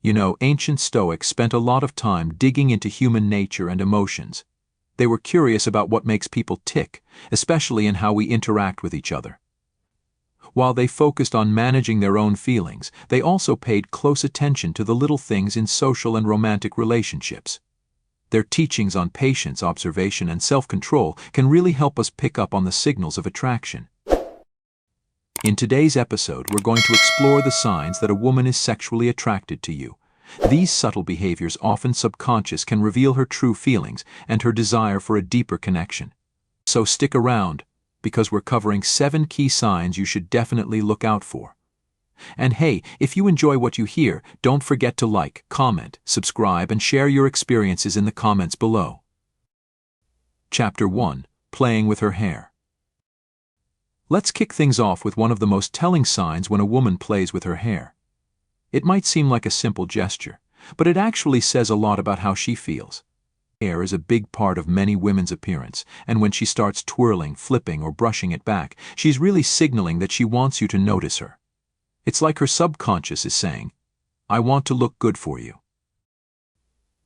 Ancient Stoics spent a lot of time digging into human nature and emotions. They were curious about what makes people tick, especially in how we interact with each other. While they focused on managing their own feelings, they also paid close attention to the little things in social and romantic relationships. Their teachings on patience, observation, and self-control can really help us pick up on the signals of attraction. In today's episode, we're going to explore the signs that a woman is sexually attracted to you. These subtle behaviors, often subconscious, can reveal her true feelings and her desire for a deeper connection. So stick around, because we're covering 7 key signs you should definitely look out for. And hey, if you enjoy what you hear, don't forget to like, comment, subscribe, and share your experiences in the comments below. Chapter 1: Playing with her hair. Let's kick things off with one of the most telling signs when a woman plays with her hair. It might seem like a simple gesture, but it actually says a lot about how she feels. Hair is a big part of many women's appearance, and when she starts twirling, flipping, or brushing it back, she's really signaling that she wants you to notice her. It's like her subconscious is saying, "I want to look good for you."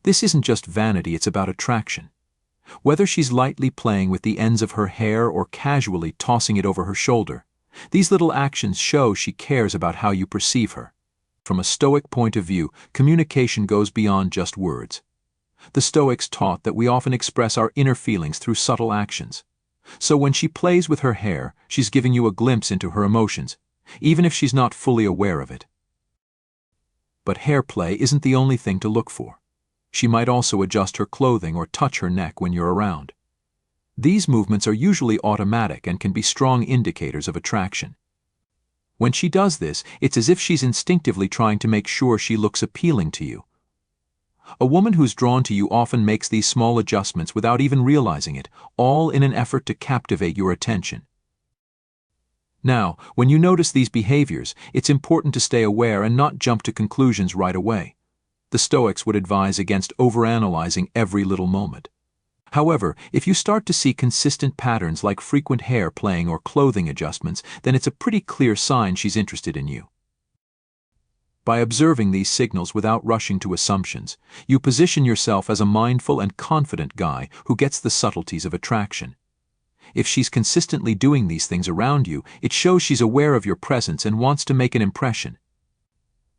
This isn't just vanity, it's about attraction. Whether she's lightly playing with the ends of her hair or casually tossing it over her shoulder, these little actions show she cares about how you perceive her. From a Stoic point of view, communication goes beyond just words. The Stoics taught that we often express our inner feelings through subtle actions. So when she plays with her hair, she's giving you a glimpse into her emotions, even if she's not fully aware of it. But hair play isn't the only thing to look for. She might also adjust her clothing or touch her neck when you're around. These movements are usually automatic and can be strong indicators of attraction. When she does this, it's as if she's instinctively trying to make sure she looks appealing to you. A woman who's drawn to you often makes these small adjustments without even realizing it, all in an effort to captivate your attention. Now, when you notice these behaviors, it's important to stay aware and not jump to conclusions right away. The Stoics would advise against overanalyzing every little moment. However, if you start to see consistent patterns like frequent hair playing or clothing adjustments, then it's a pretty clear sign she's interested in you. By observing these signals without rushing to assumptions, you position yourself as a mindful and confident guy who gets the subtleties of attraction. If she's consistently doing these things around you, it shows she's aware of your presence and wants to make an impression.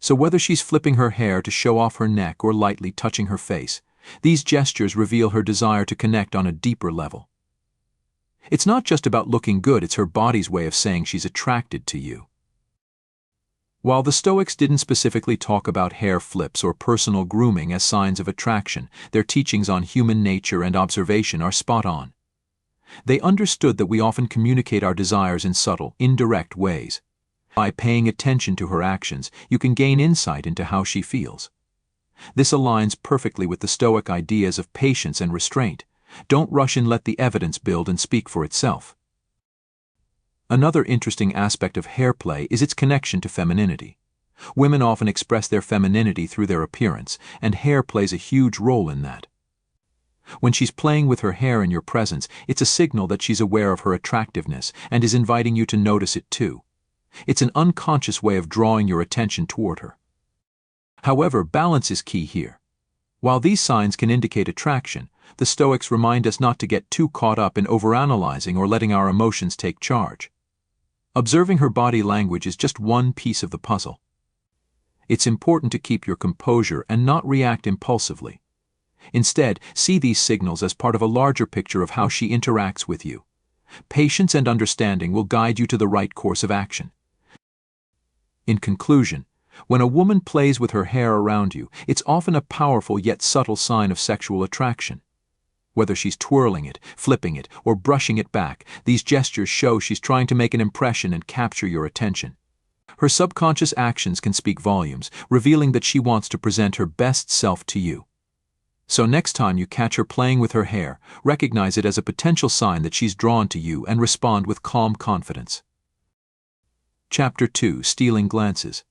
So whether she's flipping her hair to show off her neck or lightly touching her face, these gestures reveal her desire to connect on a deeper level. It's not just about looking good, it's her body's way of saying she's attracted to you. While the Stoics didn't specifically talk about hair flips or personal grooming as signs of attraction, their teachings on human nature and observation are spot on. They understood that we often communicate our desires in subtle, indirect ways. By paying attention to her actions, you can gain insight into how she feels. This aligns perfectly with the Stoic ideas of patience and restraint. Don't rush and let the evidence build and speak for itself. Another interesting aspect of hair play is its connection to femininity. Women often express their femininity through their appearance, and hair plays a huge role in that. When she's playing with her hair in your presence, it's a signal that she's aware of her attractiveness and is inviting you to notice it too. It's an unconscious way of drawing your attention toward her. However, balance is key here. While these signs can indicate attraction, the Stoics remind us not to get too caught up in overanalyzing or letting our emotions take charge. Observing her body language is just one piece of the puzzle. It's important to keep your composure and not react impulsively. Instead, see these signals as part of a larger picture of how she interacts with you. Patience and understanding will guide you to the right course of action. In conclusion, when a woman plays with her hair around you, it's often a powerful yet subtle sign of sexual attraction. Whether she's twirling it, flipping it, or brushing it back, these gestures show she's trying to make an impression and capture your attention. Her subconscious actions can speak volumes, revealing that she wants to present her best self to you. So next time you catch her playing with her hair, recognize it as a potential sign that she's drawn to you and respond with calm confidence. Chapter 2: Stealing Glances.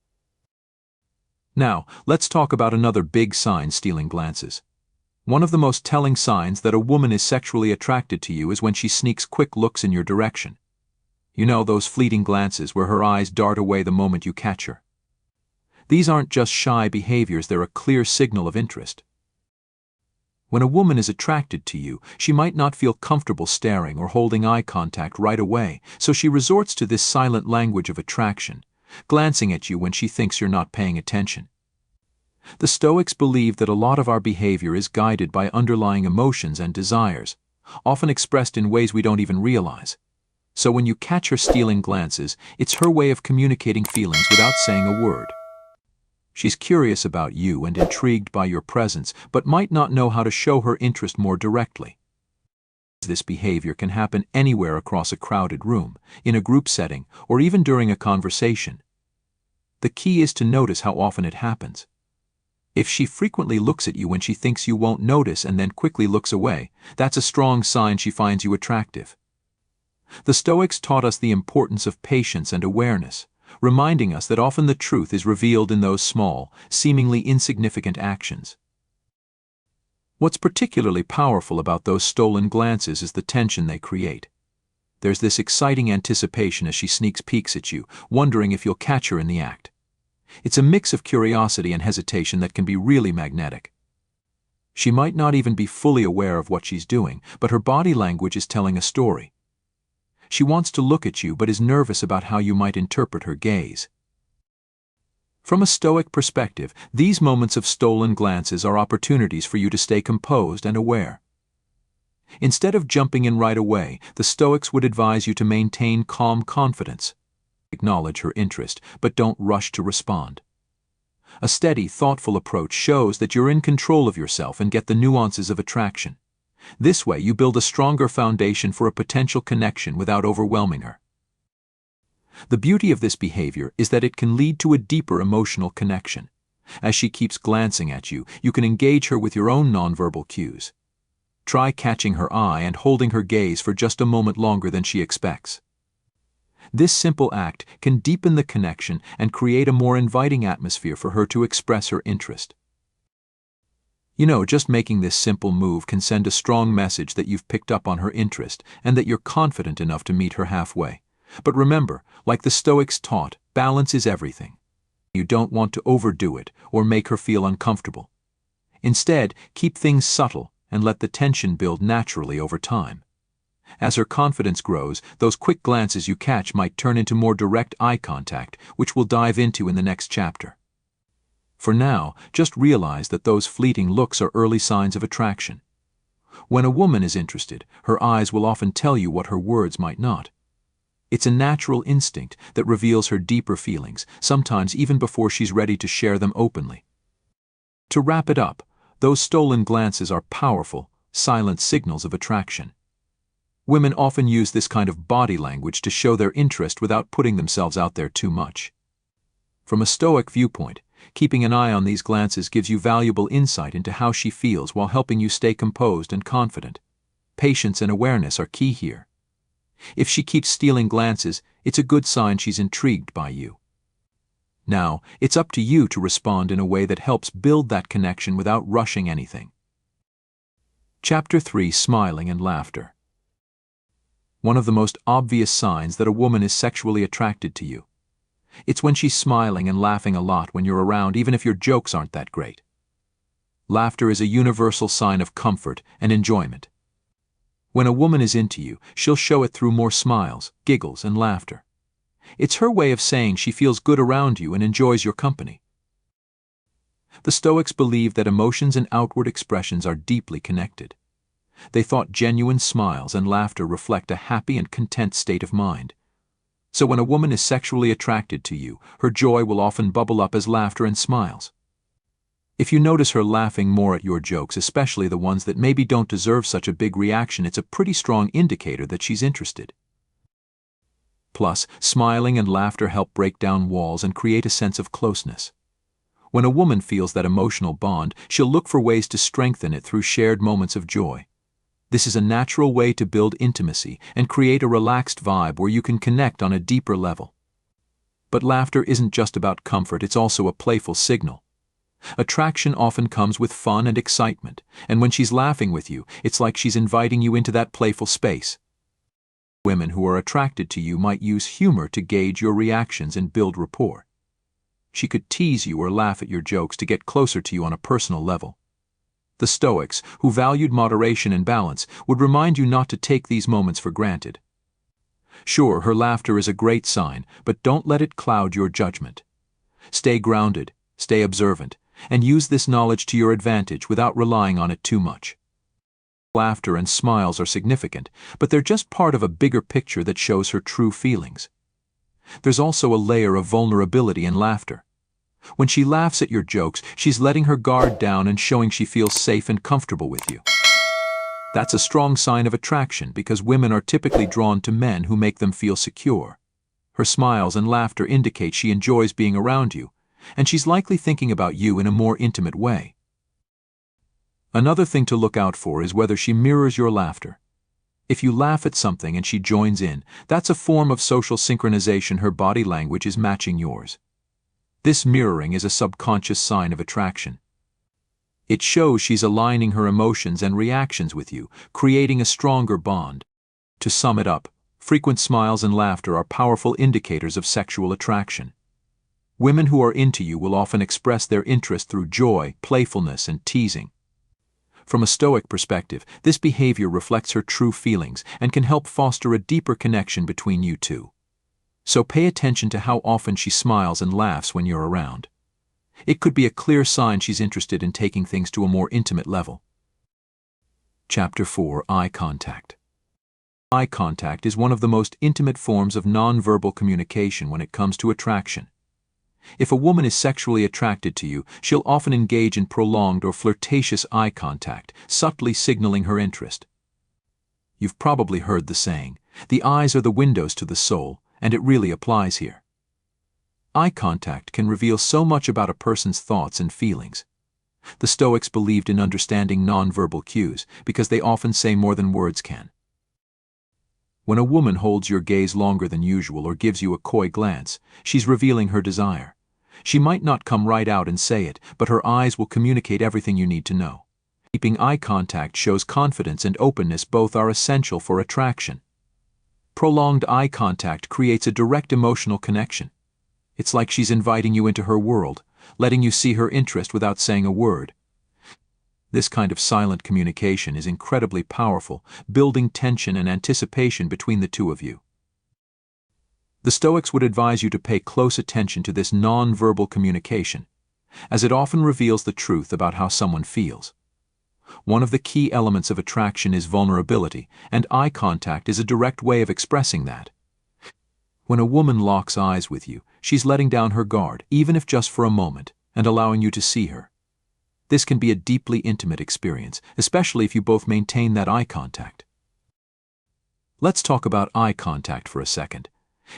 Now, let's talk about another big sign: stealing glances. One of the most telling signs that a woman is sexually attracted to you is when she sneaks quick looks in your direction. Those fleeting glances where her eyes dart away the moment you catch her. These aren't just shy behaviors, they're a clear signal of interest. When a woman is attracted to you, she might not feel comfortable staring or holding eye contact right away, so she resorts to this silent language of attraction, glancing at you when she thinks you're not paying attention. The Stoics believe that a lot of our behavior is guided by underlying emotions and desires, often expressed in ways we don't even realize. So when you catch her stealing glances, it's her way of communicating feelings without saying a word. She's curious about you and intrigued by your presence, but might not know how to show her interest more directly. This behavior can happen anywhere across a crowded room, in a group setting, or even during a conversation. The key is to notice how often it happens. If she frequently looks at you when she thinks you won't notice and then quickly looks away, that's a strong sign she finds you attractive. The Stoics taught us the importance of patience and awareness, reminding us that often the truth is revealed in those small, seemingly insignificant actions. What's particularly powerful about those stolen glances is the tension they create. There's this exciting anticipation as she sneaks peeks at you, wondering if you'll catch her in the act. It's a mix of curiosity and hesitation that can be really magnetic. She might not even be fully aware of what she's doing, but her body language is telling a story. She wants to look at you but is nervous about how you might interpret her gaze. From a Stoic perspective, these moments of stolen glances are opportunities for you to stay composed and aware. Instead of jumping in right away, the Stoics would advise you to maintain calm confidence. Acknowledge her interest, but don't rush to respond. A steady, thoughtful approach shows that you're in control of yourself and get the nuances of attraction. This way, you build a stronger foundation for a potential connection without overwhelming her. The beauty of this behavior is that it can lead to a deeper emotional connection. As she keeps glancing at you, you can engage her with your own nonverbal cues. Try catching her eye and holding her gaze for just a moment longer than she expects. This simple act can deepen the connection and create a more inviting atmosphere for her to express her interest. Just making this simple move can send a strong message that you've picked up on her interest and that you're confident enough to meet her halfway. But remember, like the Stoics taught, balance is everything. You don't want to overdo it or make her feel uncomfortable. Instead, keep things subtle and let the tension build naturally over time. As her confidence grows, those quick glances you catch might turn into more direct eye contact, which we'll dive into in the next chapter. For now, just realize that those fleeting looks are early signs of attraction. When a woman is interested, her eyes will often tell you what her words might not. It's a natural instinct that reveals her deeper feelings, sometimes even before she's ready to share them openly. To wrap it up, those stolen glances are powerful, silent signals of attraction. Women often use this kind of body language to show their interest without putting themselves out there too much. From a Stoic viewpoint, keeping an eye on these glances gives you valuable insight into how she feels while helping you stay composed and confident. Patience and awareness are key here. If she keeps stealing glances, it's a good sign she's intrigued by you. Now, it's up to you to respond in a way that helps build that connection without rushing anything. Chapter 3: Smiling and Laughter. One of the most obvious signs that a woman is sexually attracted to you. It's when she's smiling and laughing a lot when you're around, even if your jokes aren't that great. Laughter is a universal sign of comfort and enjoyment. When a woman is into you, she'll show it through more smiles, giggles, and laughter. It's her way of saying she feels good around you and enjoys your company. The Stoics believed that emotions and outward expressions are deeply connected. They thought genuine smiles and laughter reflect a happy and content state of mind. So when a woman is sexually attracted to you, her joy will often bubble up as laughter and smiles. If you notice her laughing more at your jokes, especially the ones that maybe don't deserve such a big reaction, it's a pretty strong indicator that she's interested. Plus, smiling and laughter help break down walls and create a sense of closeness. When a woman feels that emotional bond, she'll look for ways to strengthen it through shared moments of joy. This is a natural way to build intimacy and create a relaxed vibe where you can connect on a deeper level. But laughter isn't just about comfort, it's also a playful signal. Attraction often comes with fun and excitement, and when she's laughing with you, it's like she's inviting you into that playful space. Women who are attracted to you might use humor to gauge your reactions and build rapport. She could tease you or laugh at your jokes to get closer to you on a personal level. The Stoics, who valued moderation and balance, would remind you not to take these moments for granted. Sure, her laughter is a great sign, but don't let it cloud your judgment. Stay grounded, stay observant, and use this knowledge to your advantage without relying on it too much. Laughter and smiles are significant, but they're just part of a bigger picture that shows her true feelings. There's also a layer of vulnerability in laughter. When she laughs at your jokes, she's letting her guard down and showing she feels safe and comfortable with you. That's a strong sign of attraction because women are typically drawn to men who make them feel secure. Her smiles and laughter indicate she enjoys being around you, and she's likely thinking about you in a more intimate way. Another thing to look out for is whether she mirrors your laughter. If you laugh at something and she joins in, that's a form of social synchronization. Her body language is matching yours. This mirroring is a subconscious sign of attraction. It shows she's aligning her emotions and reactions with you, creating a stronger bond. To sum it up, frequent smiles and laughter are powerful indicators of sexual attraction. Women who are into you will often express their interest through joy, playfulness, and teasing. From a Stoic perspective, this behavior reflects her true feelings and can help foster a deeper connection between you two. So pay attention to how often she smiles and laughs when you're around. It could be a clear sign she's interested in taking things to a more intimate level. Chapter 4: Eye Contact. Eye contact is one of the most intimate forms of nonverbal communication when it comes to attraction. If a woman is sexually attracted to you, she'll often engage in prolonged or flirtatious eye contact, subtly signaling her interest. You've probably heard the saying, "The eyes are the windows to the soul," and it really applies here. Eye contact can reveal so much about a person's thoughts and feelings. The Stoics believed in understanding nonverbal cues because they often say more than words can. When a woman holds your gaze longer than usual or gives you a coy glance, she's revealing her desire. She might not come right out and say it, but her eyes will communicate everything you need to know. Keeping eye contact shows confidence and openness. Both are essential for attraction. Prolonged eye contact creates a direct emotional connection. It's like she's inviting you into her world, letting you see her interest without saying a word. This kind of silent communication is incredibly powerful, building tension and anticipation between the two of you. The Stoics would advise you to pay close attention to this non-verbal communication, as it often reveals the truth about how someone feels. One of the key elements of attraction is vulnerability, and eye contact is a direct way of expressing that. When a woman locks eyes with you, she's letting down her guard, even if just for a moment, and allowing you to see her. This can be a deeply intimate experience, especially if you both maintain that eye contact. Let's talk about eye contact for a second.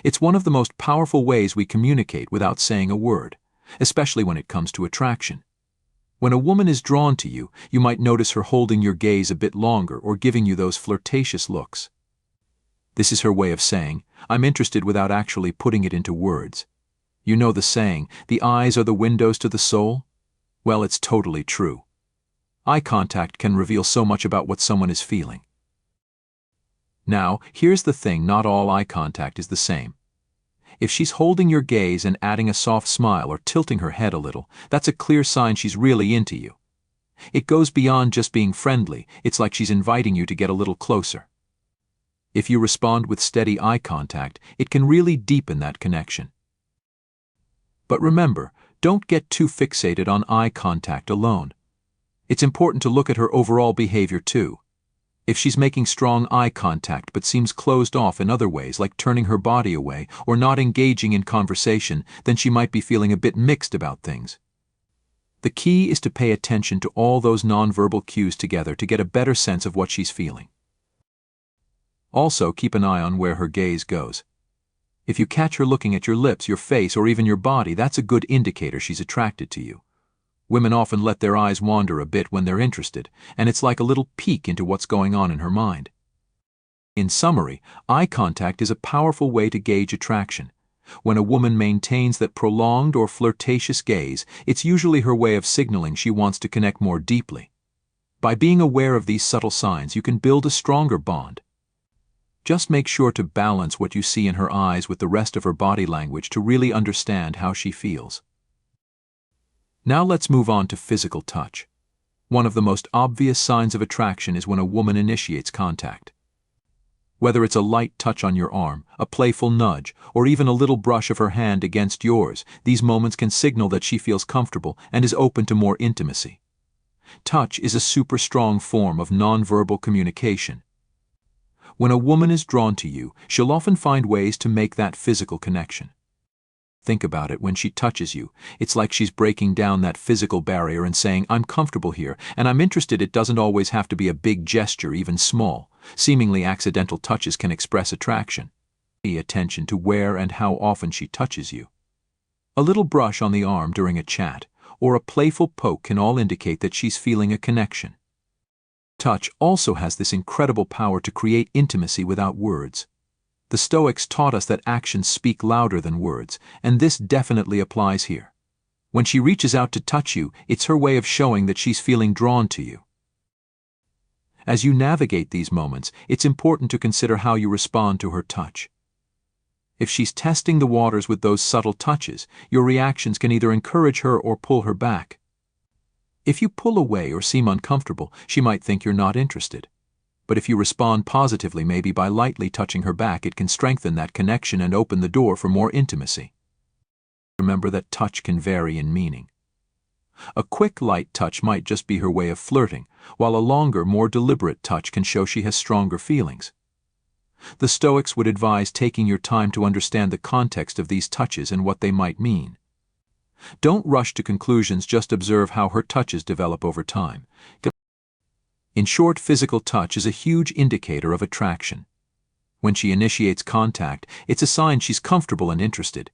It's one of the most powerful ways we communicate without saying a word, especially when it comes to attraction. When a woman is drawn to you, you might notice her holding your gaze a bit longer or giving you those flirtatious looks. This is her way of saying, "I'm interested," without actually putting it into words. You know the saying, "The eyes are the windows to the soul"? Well, it's totally true. Eye contact can reveal so much about what someone is feeling. Now, here's the thing, not all eye contact is the same. If she's holding your gaze and adding a soft smile or tilting her head a little, that's a clear sign she's really into you. It goes beyond just being friendly, it's like she's inviting you to get a little closer. If you respond with steady eye contact, it can really deepen that connection. But remember, don't get too fixated on eye contact alone. It's important to look at her overall behavior too. If she's making strong eye contact but seems closed off in other ways, like turning her body away or not engaging in conversation, then she might be feeling a bit mixed about things. The key is to pay attention to all those nonverbal cues together to get a better sense of what she's feeling. Also, keep an eye on where her gaze goes. If you catch her looking at your lips, your face, or even your body, that's a good indicator she's attracted to you. Women often let their eyes wander a bit when they're interested, and it's like a little peek into what's going on in her mind. In summary, eye contact is a powerful way to gauge attraction. When a woman maintains that prolonged or flirtatious gaze, it's usually her way of signaling she wants to connect more deeply. By being aware of these subtle signs, you can build a stronger bond. Just make sure to balance what you see in her eyes with the rest of her body language to really understand how she feels. Now let's move on to physical touch. One of the most obvious signs of attraction is when a woman initiates contact. Whether it's a light touch on your arm, a playful nudge, or even a little brush of her hand against yours, these moments can signal that she feels comfortable and is open to more intimacy. Touch is a super strong form of nonverbal communication. When a woman is drawn to you, she'll often find ways to make that physical connection. Think about it, when she touches you, it's like she's breaking down that physical barrier and saying, "I'm comfortable here, and I'm interested." It doesn't always have to be a big gesture, even small. Seemingly accidental touches can express attraction. Pay attention to where and how often she touches you. A little brush on the arm during a chat, or a playful poke can all indicate that she's feeling a connection. Touch also has this incredible power to create intimacy without words. The Stoics taught us that actions speak louder than words, and this definitely applies here. When she reaches out to touch you, it's her way of showing that she's feeling drawn to you. As you navigate these moments, it's important to consider how you respond to her touch. If she's testing the waters with those subtle touches, your reactions can either encourage her or pull her back. If you pull away or seem uncomfortable, she might think you're not interested. But if you respond positively, maybe by lightly touching her back, it can strengthen that connection and open the door for more intimacy. Remember that touch can vary in meaning. A quick, light touch might just be her way of flirting, while a longer, more deliberate touch can show she has stronger feelings. The Stoics would advise taking your time to understand the context of these touches and what they might mean. Don't rush to conclusions, just observe how her touches develop over time. In short, physical touch is a huge indicator of attraction. When she initiates contact, it's a sign she's comfortable and interested.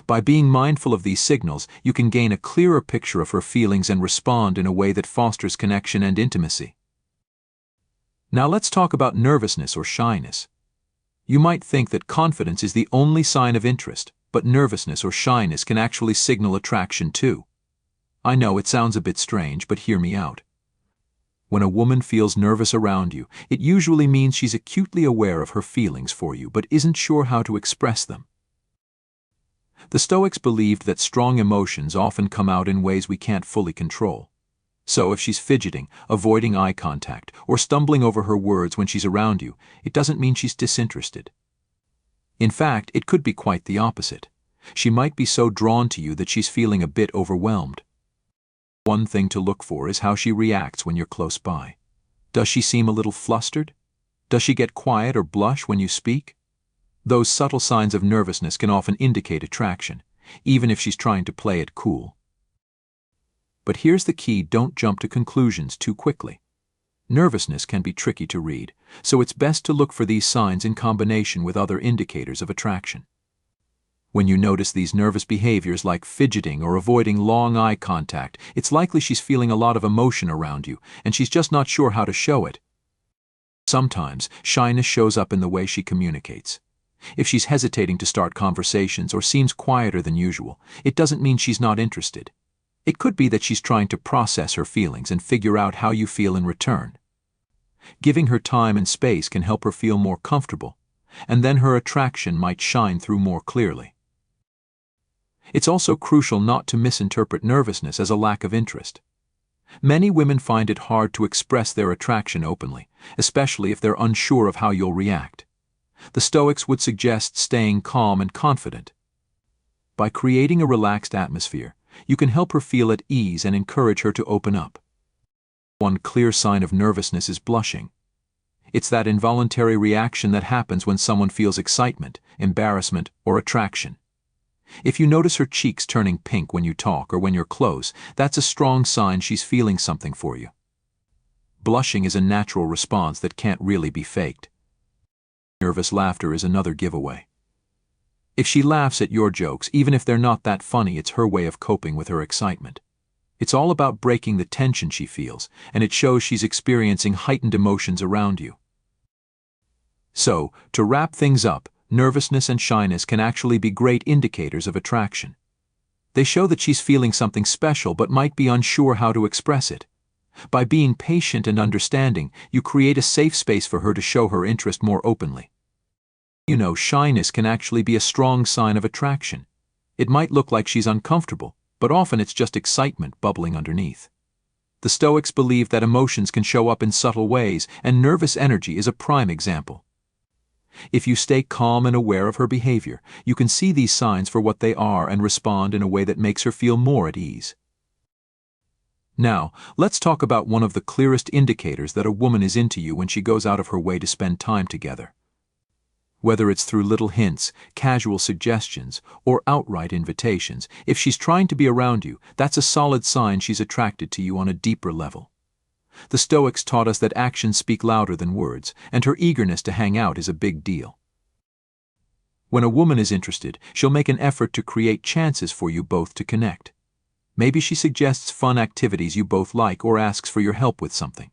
By being mindful of these signals, you can gain a clearer picture of her feelings and respond in a way that fosters connection and intimacy. Now let's talk about nervousness or shyness. You might think that confidence is the only sign of interest, but nervousness or shyness can actually signal attraction too. I know it sounds a bit strange, but hear me out. When a woman feels nervous around you, it usually means she's acutely aware of her feelings for you but isn't sure how to express them. The Stoics believed that strong emotions often come out in ways we can't fully control. So if she's fidgeting, avoiding eye contact, or stumbling over her words when she's around you, it doesn't mean she's disinterested. In fact, it could be quite the opposite. She might be so drawn to you that she's feeling a bit overwhelmed. One thing to look for is how she reacts when you're close by. Does she seem a little flustered? Does she get quiet or blush when you speak? Those subtle signs of nervousness can often indicate attraction, even if she's trying to play it cool. But here's the key: don't jump to conclusions too quickly. Nervousness can be tricky to read, so it's best to look for these signs in combination with other indicators of attraction. When you notice these nervous behaviors like fidgeting or avoiding long eye contact, it's likely she's feeling a lot of emotion around you, and she's just not sure how to show it. Sometimes, shyness shows up in the way she communicates. If she's hesitating to start conversations or seems quieter than usual, it doesn't mean she's not interested. It could be that she's trying to process her feelings and figure out how you feel in return. Giving her time and space can help her feel more comfortable, and then her attraction might shine through more clearly. It's also crucial not to misinterpret nervousness as a lack of interest. Many women find it hard to express their attraction openly, especially if they're unsure of how you'll react. The Stoics would suggest staying calm and confident. By creating a relaxed atmosphere, you can help her feel at ease and encourage her to open up. One clear sign of nervousness is blushing. It's that involuntary reaction that happens when someone feels excitement, embarrassment, or attraction. If you notice her cheeks turning pink when you talk or when you're close, that's a strong sign she's feeling something for you. Blushing is a natural response that can't really be faked. Nervous laughter is another giveaway. If she laughs at your jokes, even if they're not that funny, it's her way of coping with her excitement. It's all about breaking the tension she feels, and it shows she's experiencing heightened emotions around you. So, to wrap things up, nervousness and shyness can actually be great indicators of attraction. They show that she's feeling something special but might be unsure how to express it. By being patient and understanding, you create a safe space for her to show her interest more openly. You know, shyness can actually be a strong sign of attraction. It might look like she's uncomfortable, but often it's just excitement bubbling underneath. The Stoics believe that emotions can show up in subtle ways, and nervous energy is a prime example. If you stay calm and aware of her behavior, you can see these signs for what they are and respond in a way that makes her feel more at ease. Now, let's talk about one of the clearest indicators that a woman is into you when she goes out of her way to spend time together. Whether it's through little hints, casual suggestions, or outright invitations, if she's trying to be around you, that's a solid sign she's attracted to you on a deeper level. The Stoics taught us that actions speak louder than words, and her eagerness to hang out is a big deal. When a woman is interested, she'll make an effort to create chances for you both to connect. Maybe she suggests fun activities you both like or asks for your help with something.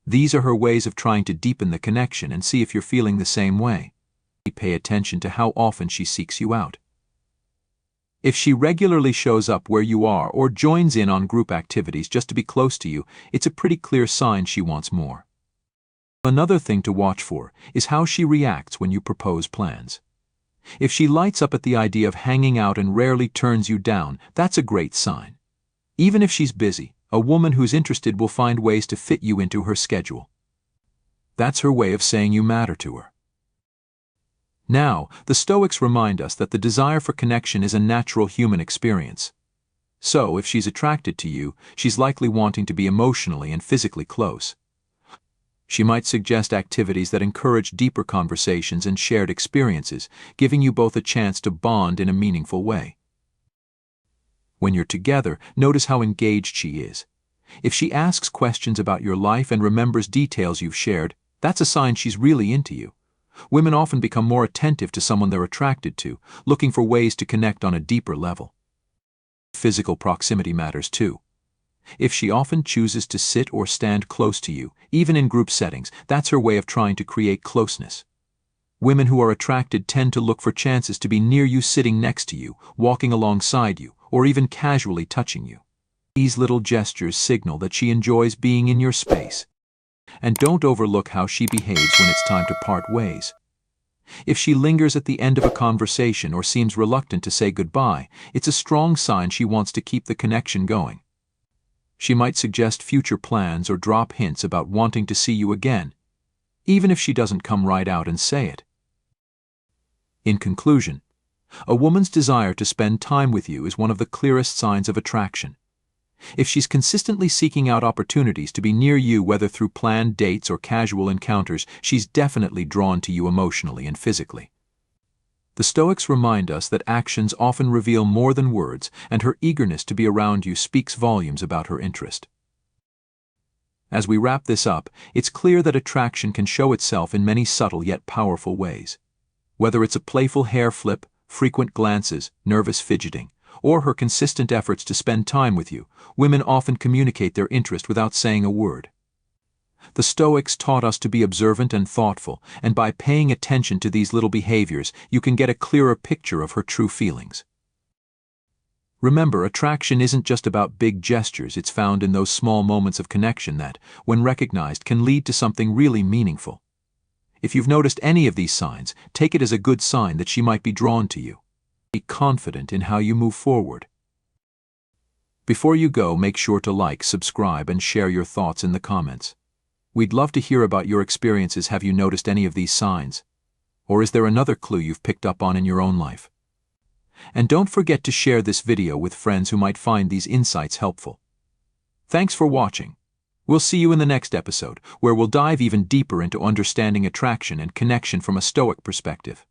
These are her ways of trying to deepen the connection and see if you're feeling the same way. Pay attention to how often she seeks you out. If she regularly shows up where you are or joins in on group activities just to be close to you, it's a pretty clear sign she wants more. Another thing to watch for is how she reacts when you propose plans. If she lights up at the idea of hanging out and rarely turns you down, that's a great sign. Even if she's busy, a woman who's interested will find ways to fit you into her schedule. That's her way of saying you matter to her. Now, the Stoics remind us that the desire for connection is a natural human experience. So, if she's attracted to you, she's likely wanting to be emotionally and physically close. She might suggest activities that encourage deeper conversations and shared experiences, giving you both a chance to bond in a meaningful way. When you're together, notice how engaged she is. If she asks questions about your life and remembers details you've shared, that's a sign she's really into you. Women often become more attentive to someone they're attracted to, looking for ways to connect on a deeper level. Physical proximity matters too. If she often chooses to sit or stand close to you, even in group settings, that's her way of trying to create closeness. Women who are attracted tend to look for chances to be near you, sitting next to you, walking alongside you, or even casually touching you. These little gestures signal that she enjoys being in your space. And don't overlook how she behaves when it's time to part ways. If she lingers at the end of a conversation or seems reluctant to say goodbye, it's a strong sign she wants to keep the connection going. She might suggest future plans or drop hints about wanting to see you again, even if she doesn't come right out and say it. In conclusion, a woman's desire to spend time with you is one of the clearest signs of attraction. If she's consistently seeking out opportunities to be near you, whether through planned dates or casual encounters, she's definitely drawn to you emotionally and physically. The Stoics remind us that actions often reveal more than words, and her eagerness to be around you speaks volumes about her interest. As we wrap this up, it's clear that attraction can show itself in many subtle yet powerful ways. Whether it's a playful hair flip, frequent glances, nervous fidgeting, or her consistent efforts to spend time with you, women often communicate their interest without saying a word. The Stoics taught us to be observant and thoughtful, and by paying attention to these little behaviors, you can get a clearer picture of her true feelings. Remember, attraction isn't just about big gestures. It's found in those small moments of connection that, when recognized, can lead to something really meaningful. If you've noticed any of these signs, take it as a good sign that she might be drawn to you. Be confident in how you move forward. Before you go, make sure to like, subscribe, and share your thoughts in the comments. We'd love to hear about your experiences. Have you noticed any of these signs? Or is there another clue you've picked up on in your own life? And don't forget to share this video with friends who might find these insights helpful. Thanks for watching. We'll see you in the next episode, where we'll dive even deeper into understanding attraction and connection from a Stoic perspective.